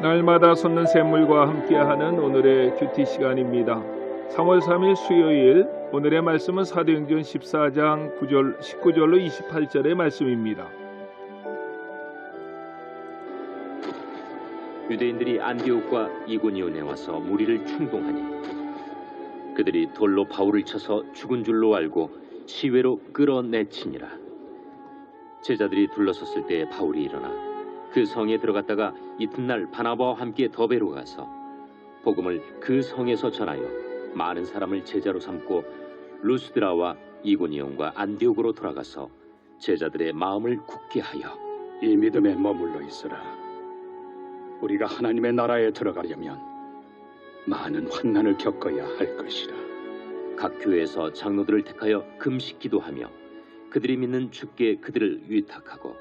날마다 솟는 샘물과 함께하는 오늘의 큐티 시간입니다. 3월 3일 수요일 오늘의 말씀은 사도행전 14장 19절로 28절의 말씀입니다. 유대인들이 안디옥과 이고니온에 와서 무리를 충동하니 그들이 돌로 바울을 쳐서 죽은 줄로 알고 시외로 끌어내치니라. 제자들이 둘러섰을 때 바울이 일어나 그 성에 들어갔다가 이튿날 바나바와 함께 더베로 가서 복음을 그 성에서 전하여 많은 사람을 제자로 삼고 루스드라와 이고니온과 안디옥으로 돌아가서 제자들의 마음을 굳게 하여 이 믿음에 머물러 있으라. 우리가 하나님의 나라에 들어가려면 많은 환난을 겪어야 할 것이라. 각 교회에서 장로들을 택하여 금식 기도하며 그들이 믿는 주께 그들을 위탁하고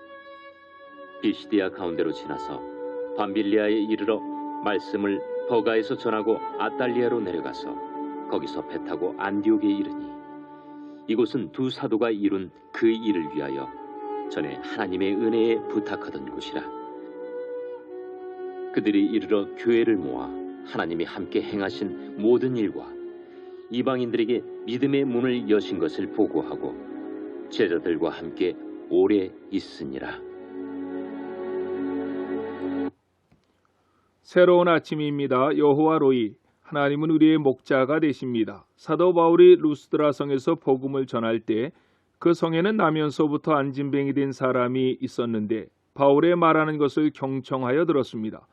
비시디아 가운데로 지나서 밤빌리아에 이르러 말씀을 버가에서 전하고 아달리아로 내려가서 거기서 배 타고 안디옥에 이르니 이곳은 두 사도가 이룬 그 일을 위하여 전에 하나님의 은혜에 부탁하던 곳이라. 그들이 이르러 교회를 모아 하나님이 함께 행하신 모든 일과 이방인들에게 믿음의 문을 여신 것을 보고하고 제자들과 함께 오래 있으니라. 새로운 아침입니다. 여호와 로이, 하나님은 우리의 목자가 되십니다. 사도 바울이 루스드라 성에서 복음을 전할 때 그 성에는 나면서부터 안진뱅이 된 사람이 있었는데 바울의 말하는 것을 경청하여 들었습니다.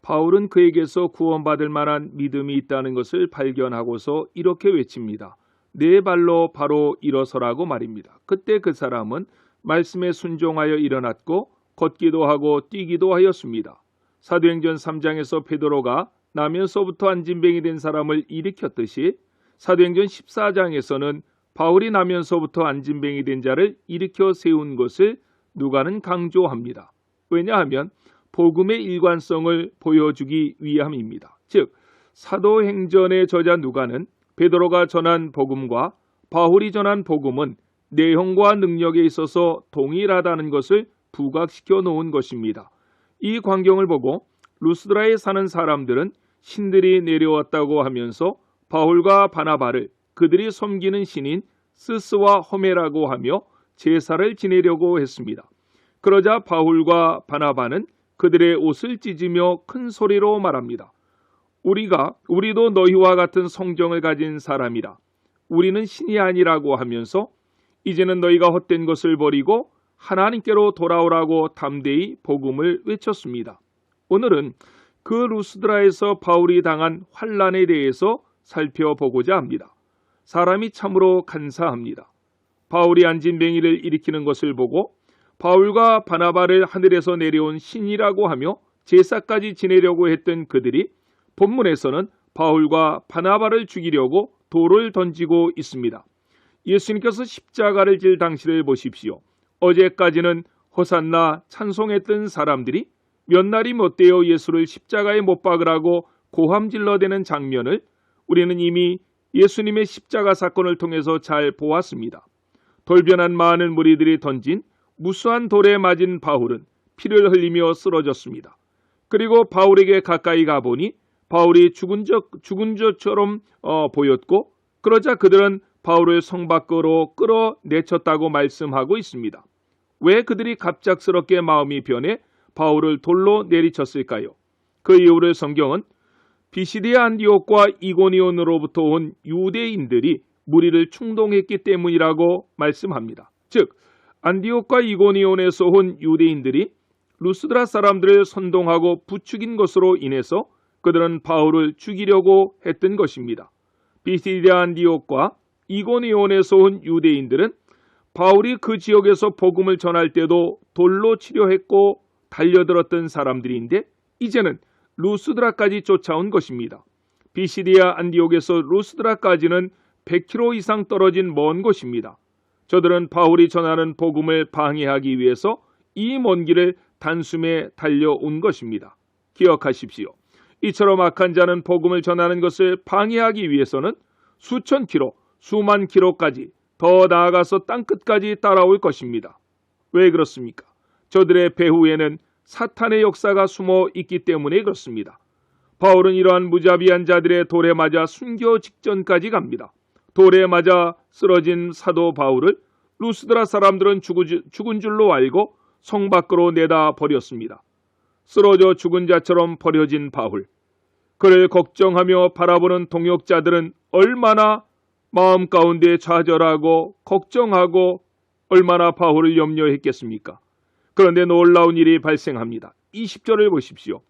바울은 그에게서 구원받을 만한 믿음이 있다는 것을 발견하고서 이렇게 외칩니다. 네 발로 바로 일어서라고 말입니다. 그때 그 사람은 말씀에 순종하여 일어났고 걷기도 하고 뛰기도 하였습니다. 사도행전 3장에서 베드로가 나면서부터 안진뱅이 된 사람을 일으켰듯이 사도행전 14장에서는 바울이 나면서부터 안진뱅이 된 자를 일으켜 세운 것을 누가는 강조합니다. 왜냐하면 복음의 일관성을 보여주기 위함입니다. 즉 사도행전의 저자 누가는 베드로가 전한 복음과 바울이 전한 복음은 내용과 능력에 있어서 동일하다는 것을 부각시켜 놓은 것입니다. 이 광경을 보고 루스드라에 사는 사람들은 신들이 내려왔다고 하면서 바울과 바나바를 그들이 섬기는 신인 스스와 호메라고 하며 제사를 지내려고 했습니다. 그러자 바울과 바나바는 그들의 옷을 찢으며 큰 소리로 말합니다. 우리도 너희와 같은 성정을 가진 사람이라. 우리는 신이 아니라고 하면서 이제는 너희가 헛된 것을 버리고 하나님께로 돌아오라고 담대히 복음을 외쳤습니다. 오늘은 그 루스드라에서 바울이 당한 환난에 대해서 살펴보고자 합니다. 사람이 참으로 간사합니다. 바울이 안진뱅이를 일으키는 것을 보고 바울과 바나바를 하늘에서 내려온 신이라고 하며 제사까지 지내려고 했던 그들이 본문에서는 바울과 바나바를 죽이려고 돌을 던지고 있습니다. 예수님께서 십자가를 질 당시를 보십시오. 어제까지는 호산나 찬송했던 사람들이 몇 날이 못되어 예수를 십자가에 못 박으라고 고함질러대는 장면을 우리는 이미 예수님의 십자가 사건을 통해서 잘 보았습니다. 돌변한 많은 무리들이 던진 무수한 돌에 맞은 바울은 피를 흘리며 쓰러졌습니다. 그리고 바울에게 가까이 가보니 바울이 죽은 것처럼 보였고 그러자 그들은 바울을 성 밖으로 끌어내쳤다고 말씀하고 있습니다. 왜 그들이 갑작스럽게 마음이 변해 바울을 돌로 내리쳤을까요? 그 이유를 성경은 비시디아 안디옥과 이고니온으로부터 온 유대인들이 무리를 충동했기 때문이라고 말씀합니다. 즉 안디옥과 이고니온에서 온 유대인들이 루스드라 사람들을 선동하고 부추긴 것으로 인해서 그들은 바울을 죽이려고 했던 것입니다. 비시디아 안디옥과 이고니온에서 온 유대인들은 바울이 그 지역에서 복음을 전할 때도 돌로 치려 했고 달려들었던 사람들인데 이제는 루스드라까지 쫓아온 것입니다. 비시디아 안디옥에서 루스드라까지는 100km 이상 떨어진 먼 곳입니다. 저들은 바울이 전하는 복음을 방해하기 위해서 이 먼 길을 단숨에 달려온 것입니다. 기억하십시오. 이처럼 악한 자는 복음을 전하는 것을 방해하기 위해서는 수천 킬로, 수만 킬로까지 더 나아가서 땅끝까지 따라올 것입니다. 왜 그렇습니까? 저들의 배후에는 사탄의 역사가 숨어 있기 때문에 그렇습니다. 바울은 이러한 무자비한 자들의 돌에 맞아 순교 직전까지 갑니다. 돌에 맞아 쓰러진 사도 바울을 루스드라 사람들은 죽은 줄로 알고 성 밖으로 내다 버렸습니다. 쓰러져 죽은 자처럼 버려진 바울. 그를 걱정하며 바라보는 동역자들은 얼마나 마음 가운데 좌절하고 걱정하고 얼마나 바울을 염려했겠습니까? 그런데 놀라운 일이 발생합니다. 20절을 보십시오.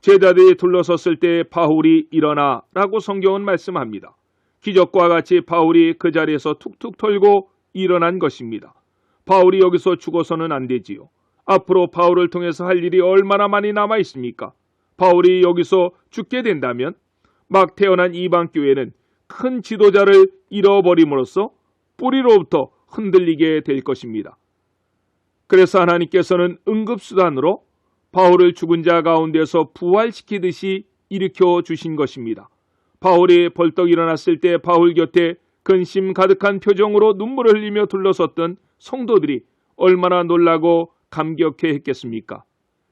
제자들이 둘러섰을 때 바울이 일어나 라고 성경은 말씀합니다. 기적과 같이 바울이 그 자리에서 툭툭 털고 일어난 것입니다. 바울이 여기서 죽어서는 안 되지요. 앞으로 바울을 통해서 할 일이 얼마나 많이 남아 있습니까? 바울이 여기서 죽게 된다면 막 태어난 이방교회는 큰 지도자를 잃어버림으로써 뿌리로부터 흔들리게 될 것입니다. 그래서 하나님께서는 응급수단으로 바울을 죽은 자 가운데서 부활시키듯이 일으켜 주신 것입니다. 바울이 벌떡 일어났을 때 바울 곁에 근심 가득한 표정으로 눈물을 흘리며 둘러섰던 성도들이 얼마나 놀라고 감격해 했겠습니까?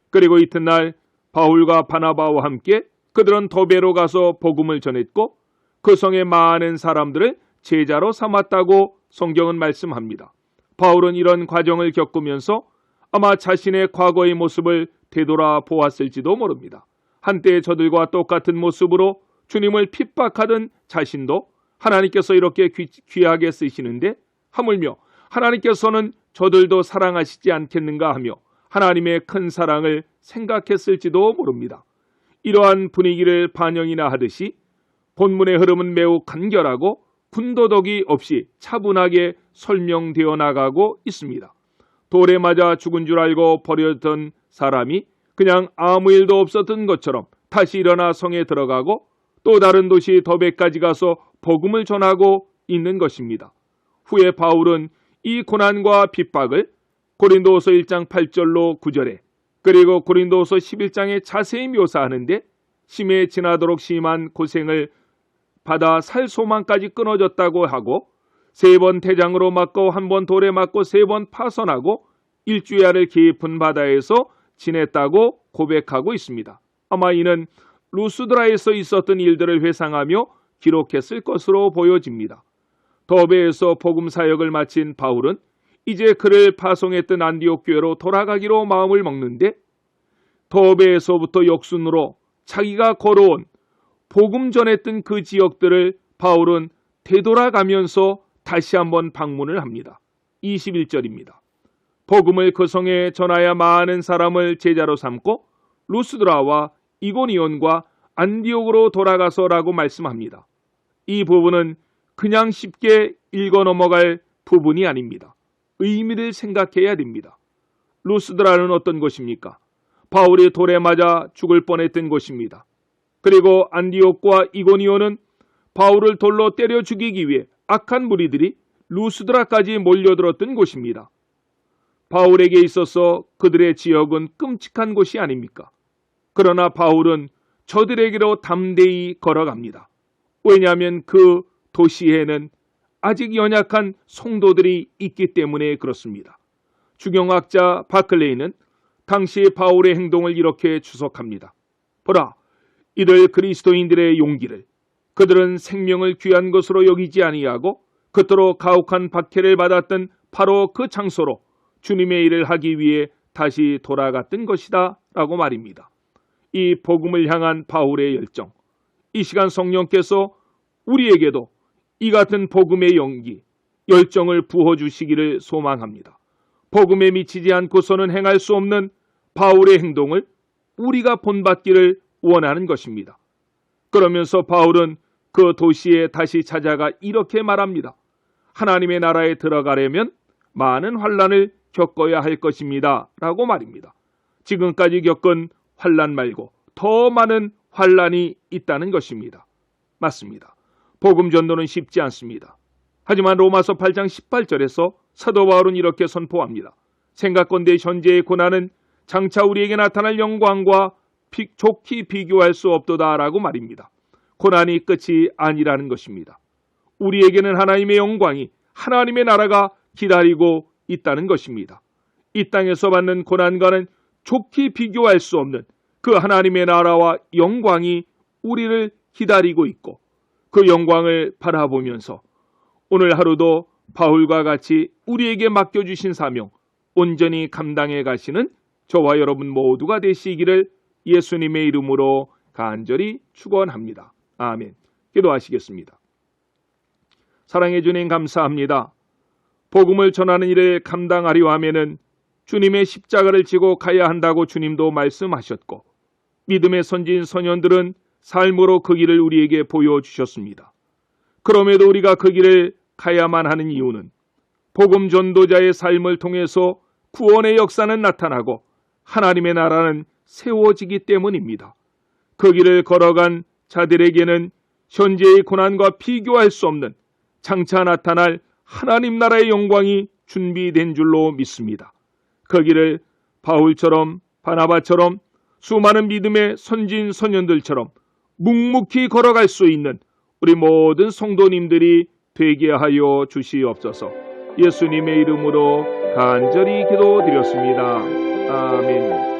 그리고 이튿날 바울과 바나바와 함께 그들은 더베로 가서 복음을 전했고 그 성의 많은 사람들을 제자로 삼았다고 성경은 말씀합니다. 바울은 이런 과정을 겪으면서 아마 자신의 과거의 모습을 되돌아 보았을지도 모릅니다. 한때 저들과 똑같은 모습으로 주님을 핍박하던 자신도 하나님께서 이렇게 귀하게 쓰시는데 하물며 하나님께서는 저들도 사랑하시지 않겠는가 하며 하나님의 큰 사랑을 생각했을지도 모릅니다. 이러한 분위기를 반영이나 하듯이 본문의 흐름은 매우 간결하고 군더더기 없이 차분하게 설명되어 나가고 있습니다. 돌에 맞아 죽은 줄 알고 버렸던 사람이 그냥 아무 일도 없었던 것처럼 다시 일어나 성에 들어가고 또 다른 도시 더베까지 가서 복음을 전하고 있는 것입니다. 후에 바울은 이 고난과 핍박을 고린도후서 1장 8절로 9절에 그리고 고린도후서 11장에 자세히 묘사하는데 심해 지나도록 심한 고생을 받아 살 소망까지 끊어졌다고 하고 3번 태장으로 맞고 1번 돌에 맞고 3번 파선하고 일주야를 깊은 바다에서 지냈다고 고백하고 있습니다. 아마 이는 루스드라에서 있었던 일들을 회상하며 기록했을 것으로 보여집니다. 더베에서 복음 사역을 마친 바울은 이제 그를 파송했던 안디옥 교회로 돌아가기로 마음을 먹는데 더베에서부터 역순으로 자기가 걸어온 복음 전했던 그 지역들을 바울은 되돌아가면서 다시 한번 방문을 합니다. 21절입니다. 복음을 그 성에 전하여 많은 사람을 제자로 삼고 루스드라와 이고니온과 안디옥으로 돌아가서라고 말씀합니다. 이 부분은 그냥 쉽게 읽어 넘어갈 부분이 아닙니다. 의미를 생각해야 됩니다. 루스드라는 어떤 곳입니까? 바울이 돌에 맞아 죽을 뻔했던 곳입니다. 그리고 안디옥과 이고니온은 바울을 돌로 때려 죽이기 위해 악한 무리들이 루스드라까지 몰려들었던 곳입니다. 바울에게 있어서 그들의 지역은 끔찍한 곳이 아닙니까? 그러나 바울은 저들에게로 담대히 걸어갑니다. 왜냐하면 그 도시에는 아직 연약한 성도들이 있기 때문에 그렇습니다. 주경학자 바클레이는 당시 바울의 행동을 이렇게 추석합니다. 보라, 이들 그리스도인들의 용기를 그들은 생명을 귀한 것으로 여기지 아니하고 그토록 가혹한 박해를 받았던 바로 그 장소로 주님의 일을 하기 위해 다시 돌아갔던 것이다 라고 말입니다. 이 복음을 향한 바울의 열정, 이 시간 성령께서 우리에게도 이 같은 복음의 용기, 열정을 부어주시기를 소망합니다. 복음에 미치지 않고서는 행할 수 없는 바울의 행동을 우리가 본받기를 원하는 것입니다. 그러면서 바울은 그 도시에 다시 찾아가 이렇게 말합니다. 하나님의 나라에 들어가려면 많은 환난을 겪어야 할 것입니다 라고 말입니다. 지금까지 겪은 환난 말고 더 많은 환난이 있다는 것입니다. 맞습니다. 복음 전도는 쉽지 않습니다. 하지만 로마서 8장 18절에서 사도 바울은 이렇게 선포합니다. 생각건대 현재의 고난은 장차 우리에게 나타날 영광과 좋게 비교할 수 없도다라고 말입니다. 고난이 끝이 아니라는 것입니다. 우리에게는 하나님의 영광이, 하나님의 나라가 기다리고 있다는 것입니다. 이 땅에서 받는 고난과는 좋게 비교할 수 없는 그 하나님의 나라와 영광이 우리를 기다리고 있고 그 영광을 바라보면서 오늘 하루도 바울과 같이 우리에게 맡겨주신 사명 온전히 감당해 가시는 저와 여러분 모두가 되시기를 예수님의 이름으로 간절히 축원합니다. 아멘. 기도하시겠습니다. 사랑해 주님 감사합니다. 복음을 전하는 일을 감당하려 하면은 주님의 십자가를 지고 가야 한다고 주님도 말씀하셨고 믿음의 선진 선현들은 삶으로 그 길을 우리에게 보여주셨습니다. 그럼에도 우리가 그 길을 가야만 하는 이유는 복음 전도자의 삶을 통해서 구원의 역사는 나타나고 하나님의 나라는 세워지기 때문입니다. 그 길을 걸어간 자들에게는 현재의 고난과 비교할 수 없는 장차 나타날 하나님 나라의 영광이 준비된 줄로 믿습니다. 그 길을 바울처럼 바나바처럼 수많은 믿음의 선진 선현들처럼 묵묵히 걸어갈 수 있는 우리 모든 성도님들이 되게 하여 주시옵소서. 예수님의 이름으로 간절히 기도드렸습니다. 아멘.